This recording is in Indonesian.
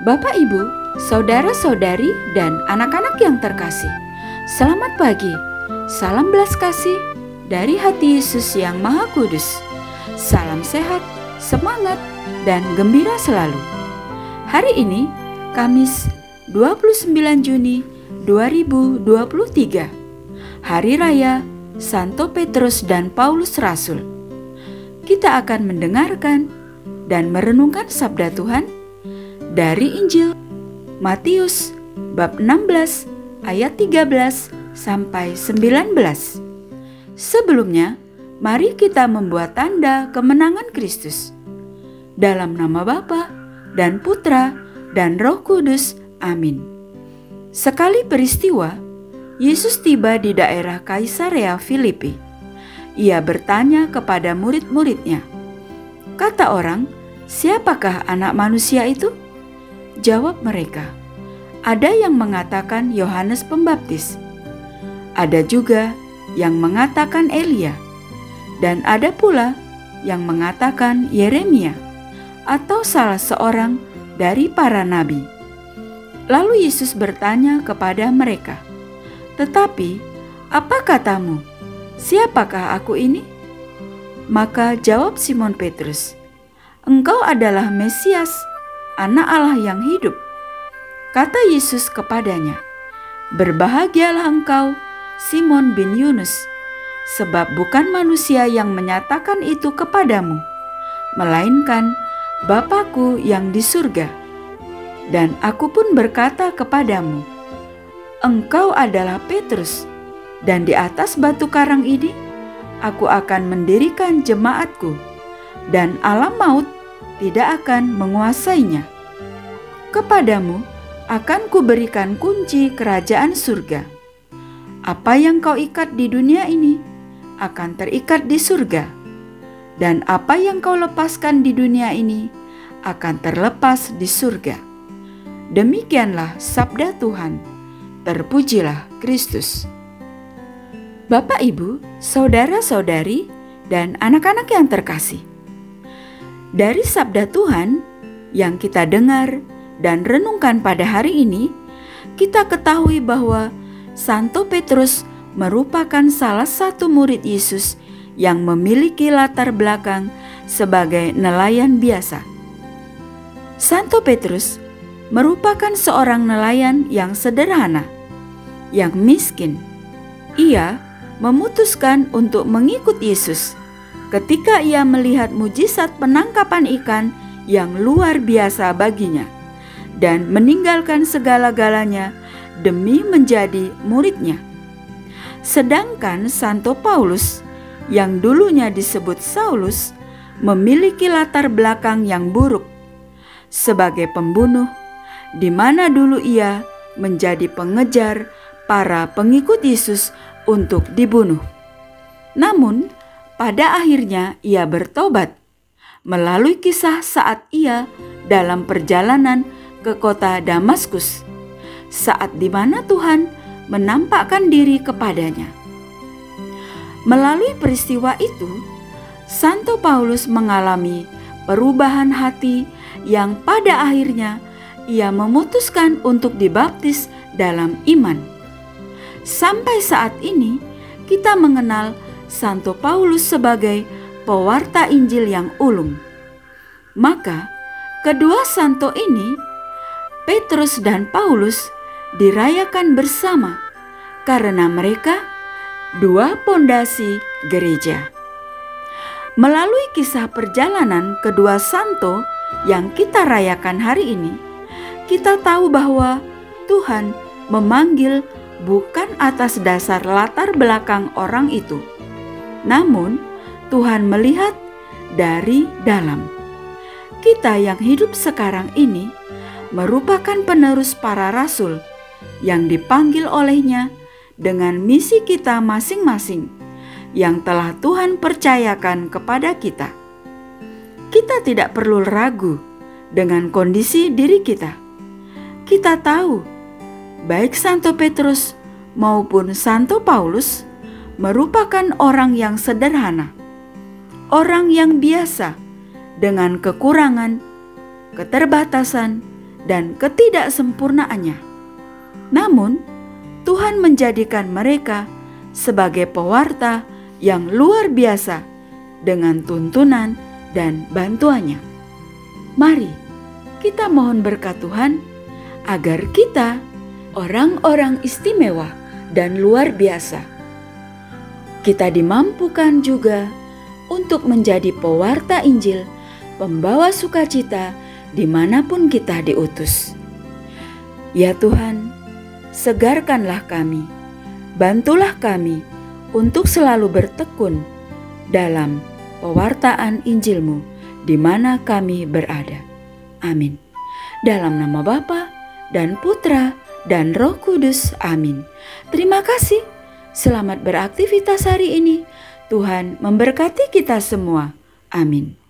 Bapak, Ibu, saudara-saudari, dan anak-anak yang terkasih, selamat pagi. Salam belas kasih dari hati Yesus yang Maha Kudus. Salam sehat, semangat, dan gembira selalu. Hari ini, Kamis 29 Juni 2023, Hari Raya Santo Petrus dan Paulus Rasul. Kita akan mendengarkan dan merenungkan sabda Tuhan dari Injil Matius bab 16 ayat 13 sampai 19. Sebelumnya, mari kita membuat tanda kemenangan Kristus. Dalam nama Bapa dan Putra dan Roh Kudus. Amin. Sekali peristiwa, Yesus tiba di daerah Kaisarea Filipi. Ia bertanya kepada murid-muridnya, kata orang, siapakah anak manusia itu? Jawab mereka, ada yang mengatakan Yohanes Pembaptis, ada juga yang mengatakan Elia, dan ada pula yang mengatakan Yeremia atau salah seorang dari para nabi. Lalu Yesus bertanya kepada mereka, tetapi apa katamu? Siapakah aku ini? Maka jawab Simon Petrus, engkau adalah Mesias, Anak Allah yang hidup. Kata Yesus kepadanya, berbahagialah engkau, Simon bin Yunus, sebab bukan manusia yang menyatakan itu kepadamu, melainkan Bapa-Ku yang di surga. Dan aku pun berkata kepadamu, engkau adalah Petrus, dan di atas batu karang ini aku akan mendirikan jemaatku, dan alam maut tidak akan menguasainya. Kepadamu akan kuberikan kunci kerajaan surga. Apa yang kau ikat di dunia ini akan terikat di surga, dan apa yang kau lepaskan di dunia ini akan terlepas di surga. Demikianlah sabda Tuhan. Terpujilah Kristus. Bapak, Ibu, saudara-saudari, dan anak-anak yang terkasih, dari sabda Tuhan yang kita dengar dan renungkan pada hari ini, kita ketahui bahwa Santo Petrus merupakan salah satu murid Yesus yang memiliki latar belakang sebagai nelayan biasa. Santo Petrus merupakan seorang nelayan yang sederhana, yang miskin. Ia memutuskan untuk mengikut Yesus ketika ia melihat mujizat penangkapan ikan yang luar biasa baginya dan meninggalkan segala-galanya demi menjadi muridnya. Sedangkan Santo Paulus yang dulunya disebut Saulus memiliki latar belakang yang buruk sebagai pembunuh, di mana dulu ia menjadi pengejar para pengikut Yesus untuk dibunuh. Namun, pada akhirnya ia bertobat melalui kisah saat ia dalam perjalanan ke kota Damaskus, saat di mana Tuhan menampakkan diri kepadanya. Melalui peristiwa itu, Santo Paulus mengalami perubahan hati yang pada akhirnya ia memutuskan untuk dibaptis dalam iman. Sampai saat ini, kita mengenal Santo Paulus sebagai pewarta Injil yang ulung. Maka, kedua santo ini, Petrus dan Paulus, dirayakan bersama karena mereka dua pondasi gereja. Melalui kisah perjalanan kedua santo yang kita rayakan hari ini, kita tahu bahwa Tuhan memanggil bukan atas dasar latar belakang orang itu, namun Tuhan melihat dari dalam. Kita yang hidup sekarang ini merupakan penerus para rasul yang dipanggil olehnya dengan misi kita masing-masing yang telah Tuhan percayakan kepada kita. Kita tidak perlu ragu dengan kondisi diri kita. Kita tahu baik Santo Petrus maupun Santo Paulus merupakan orang yang sederhana, orang yang biasa dengan kekurangan, keterbatasan, dan ketidaksempurnaannya. Namun, Tuhan menjadikan mereka sebagai pewarta yang luar biasa dengan tuntunan dan bantuannya. Mari kita mohon berkat Tuhan agar kita orang-orang istimewa dan luar biasa. Kita dimampukan juga untuk menjadi pewarta Injil, pembawa sukacita dimanapun kita diutus. Ya Tuhan, segarkanlah kami, bantulah kami untuk selalu bertekun dalam pewartaan Injil-Mu di mana kami berada. Amin. Dalam nama Bapa dan Putra dan Roh Kudus. Amin. Terima kasih. Selamat beraktivitas hari ini. Tuhan memberkati kita semua. Amin.